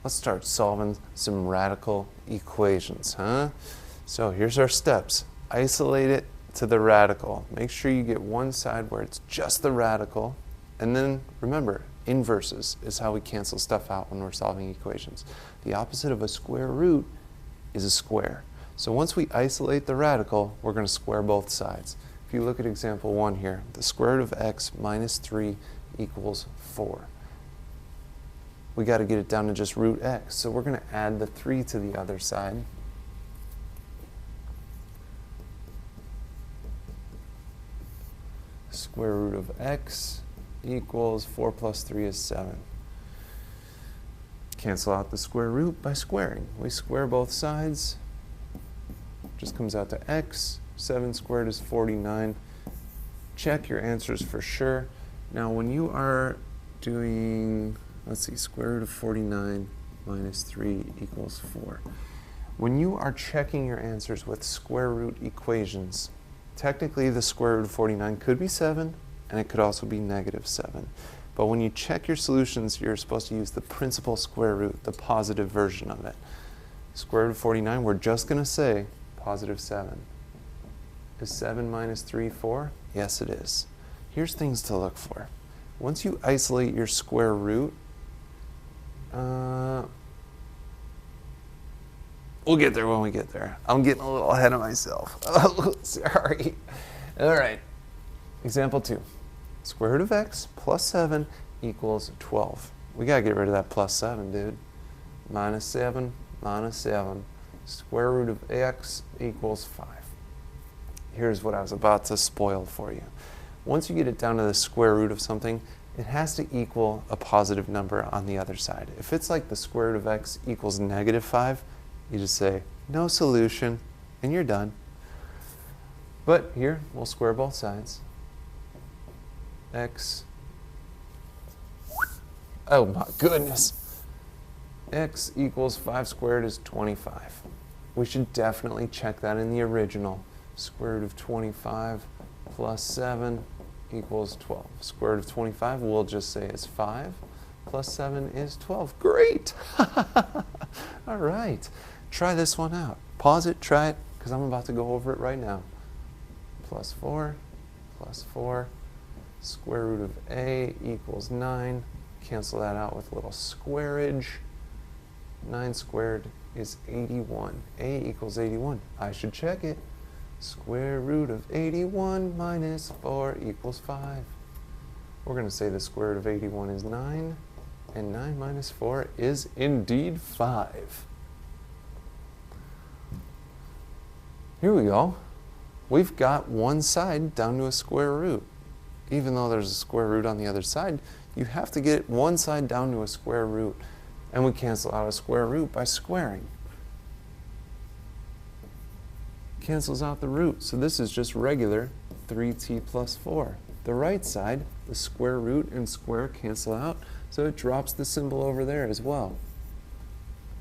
let's start solving some radical equations, huh? So here's our steps. Isolate it to the radical. Make sure you get one side where it's just the radical. And then remember, inverses is how we cancel stuff out when we're solving equations. The opposite of a square root is a square. So once we isolate the radical, we're going to square both sides. If you look at example 1 here, the square root of x minus 3 equals 4. We got to get it down to just root x. So we're going to add the 3 to the other side. Square root of x equals 4 plus 3 is 7. Cancel out the square root by squaring. We square both sides. Just comes out to x. 7 squared is 49. Check your answers for sure. Now when you are doing, let's see, square root of 49 minus 3 equals 4. When you are checking your answers with square root equations, technically the square root of 49 could be 7, and it could also be negative 7. But when you check your solutions, you're supposed to use the principal square root, the positive version of it. Square root of 49, we're just going to say positive 7. Is 7 minus 3 4? Yes, it is. Here's things to look for. Once you isolate your square root, we'll get there when we get there. I'm getting a little ahead of myself. Oh, sorry. All right. Example 2. Square root of x plus 7 equals 12. We got to get rid of that plus 7, dude. Minus 7, minus 7. Square root of x equals 5. Here's what I was about to spoil for you. Once you get it down to the square root of something, it has to equal a positive number on the other side. If it's like the square root of x equals negative 5, you just say, no solution, and you're done. But here, we'll square both sides. X, oh my goodness. X equals 5 squared is 25. We should definitely check that in the original. Square root of 25 plus 7 equals 12. Square root of 25, we'll just say is 5 plus 7 is 12. Great! All right. Try this one out. Pause it, try it, because I'm about to go over it right now. Plus 4, square root of a equals 9. Cancel that out with a little squarage. 9 squared is 81. A equals 81. I should check it. Square root of 81 minus 4 equals 5. We're going to say the square root of 81 is 9, and 9 minus 4 is indeed 5. Here we go. We've got one side down to a square root. Even though there's a square root on the other side, you have to get one side down to a square root. And we cancel out a square root by squaring. Cancels out the root. So this is just regular 3t plus 4. The right side, the square root and square cancel out, so it drops the symbol over there as well.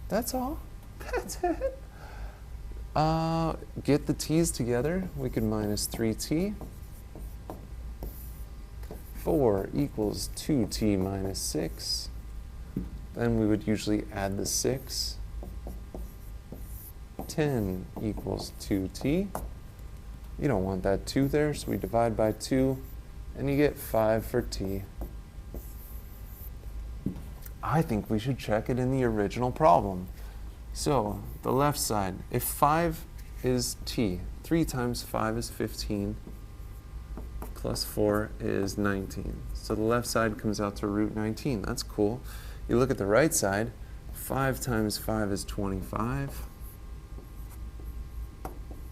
That's all. That's it. Get the t's together. We could minus 3t. 4 equals 2t minus 6. Then we would usually add the 6. 10 equals 2t. You don't want that 2 there, so we divide by 2, and you get 5 for t. I think we should check it in the original problem. So, the left side, if 5 is t, 3 times 5 is 15, plus 4 is 19. So the left side comes out to root 19. That's cool. You look at the right side, 5 times 5 is 25.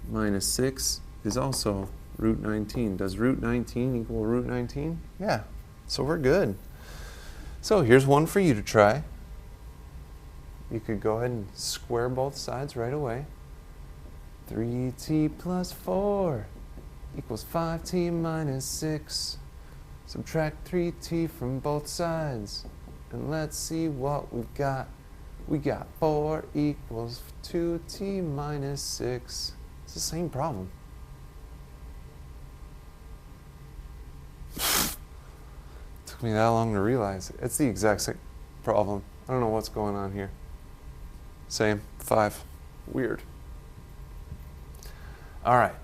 Minus 6 is also root 19. Does root 19 equal root 19? Yeah, so we're good. So here's one for you to try. You could go ahead and square both sides right away. 3t plus 4 equals 5t minus 6. Subtract 3t from both sides. And let's see what we've got. We got 4 equals 2t minus 6. It's the same problem. Took me that long to realize it. It's the exact same problem. I don't know what's going on here. Same, 5. Weird. All right.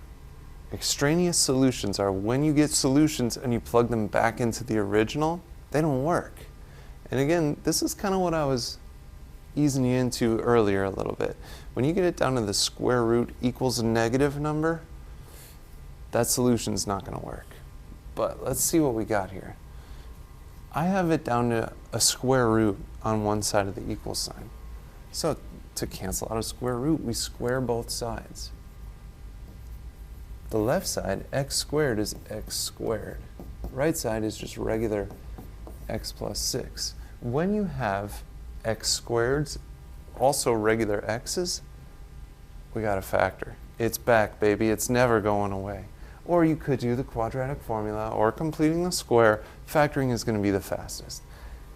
Extraneous solutions are when you get solutions and you plug them back into the original, they don't work. And again, this is kind of what I was easing you into earlier a little bit. When you get it down to the square root equals a negative number, that solution's not going to work. But let's see what we got here. I have it down to a square root on one side of the equal sign. So to cancel out a square root, we square both sides. The left side, x squared, is x squared. Right side is just regular x plus 6. When you have x squareds, also regular x's, we got a factor. It's back, baby. It's never going away. Or you could do the quadratic formula or completing the square. Factoring is going to be the fastest.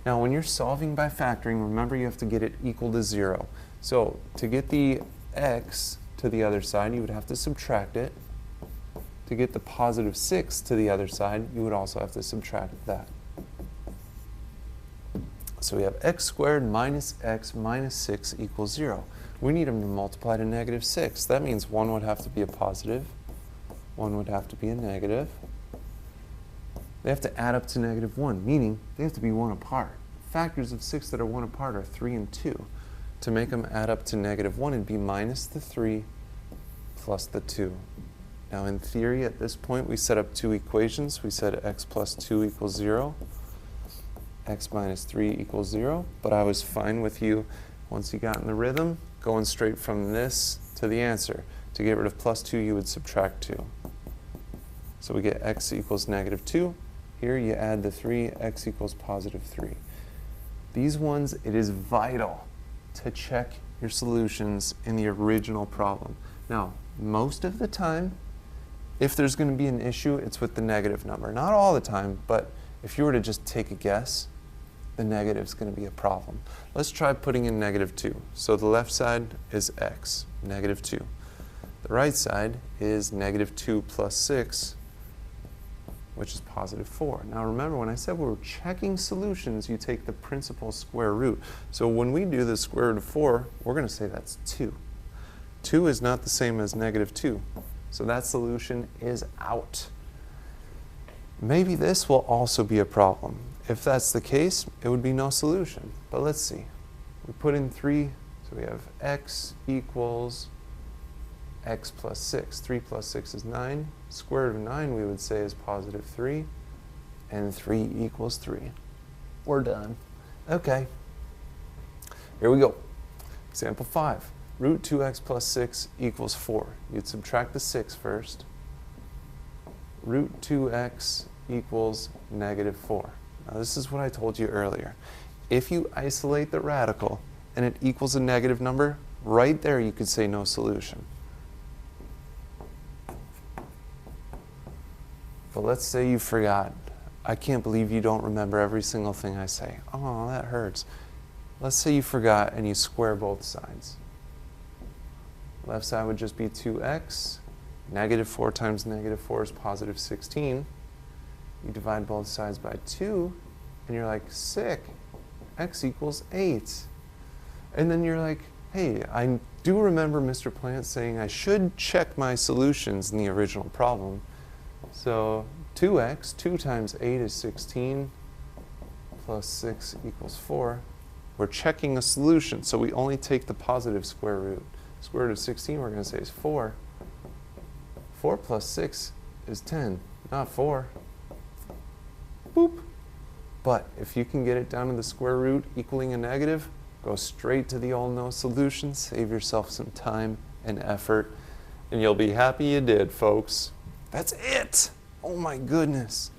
Now, when you're solving by factoring, remember you have to get it equal to 0. So to get the x to the other side, you would have to subtract it. To get the positive 6 to the other side, you would also have to subtract that. So we have x squared minus x minus 6 equals 0. We need them to multiply to negative 6. That means one would have to be a positive, one would have to be a negative. They have to add up to negative 1, meaning they have to be 1 apart. Factors of 6 that are 1 apart are 3 and 2. To make them add up to negative 1, it'd be minus the 3 plus the 2. Now in theory, at this point, we set up two equations. We said x plus 2 equals 0, x minus 3 equals 0, but I was fine with you, once you got in the rhythm, going straight from this to the answer. To get rid of plus 2, you would subtract 2. So we get x equals negative 2. Here you add the 3, x equals positive 3. These ones, it is vital to check your solutions in the original problem. Now, most of the time, if there's going to be an issue, it's with the negative number. Not all the time, but if you were to just take a guess, the negative is going to be a problem. Let's try putting in negative 2. So the left side is x, negative 2. The right side is negative 2 plus 6, which is positive 4. Now remember, when I said we were checking solutions, you take the principal square root. So when we do the square root of 4, we're going to say that's 2. 2 is not the same as negative 2. So that solution is out. Maybe this will also be a problem. If that's the case, it would be no solution. But let's see. We put in 3, so we have x equals x plus 6. 3 plus 6 is 9. Square root of 9, we would say, is positive 3. And 3 equals 3. We're done. Okay. Here we go. Example 5. Root 2x plus 6 equals 4. You'd subtract the 6 first. Root 2x equals negative 4. Now this is what I told you earlier. If you isolate the radical and it equals a negative number, right there you could say no solution. But let's say you forgot. I can't believe you don't remember every single thing I say. Oh, that hurts. Let's say you forgot and you square both sides. Left side would just be 2x. Negative 4 times negative 4 is positive 16. You divide both sides by 2, and you're like, sick. X equals 8. And then you're like, hey, I do remember Mr. Plant saying I should check my solutions in the original problem. So 2x, 2 times 8 is 16, plus 6 equals 4. We're checking a solution, so we only take the positive square root. Square root of 16, we're going to say, is 4. 4 plus 6 is 10, not 4. Boop. But if you can get it down to the square root equaling a negative, go straight to the old no solution, save yourself some time and effort, and you'll be happy you did, folks. That's it. Oh my goodness.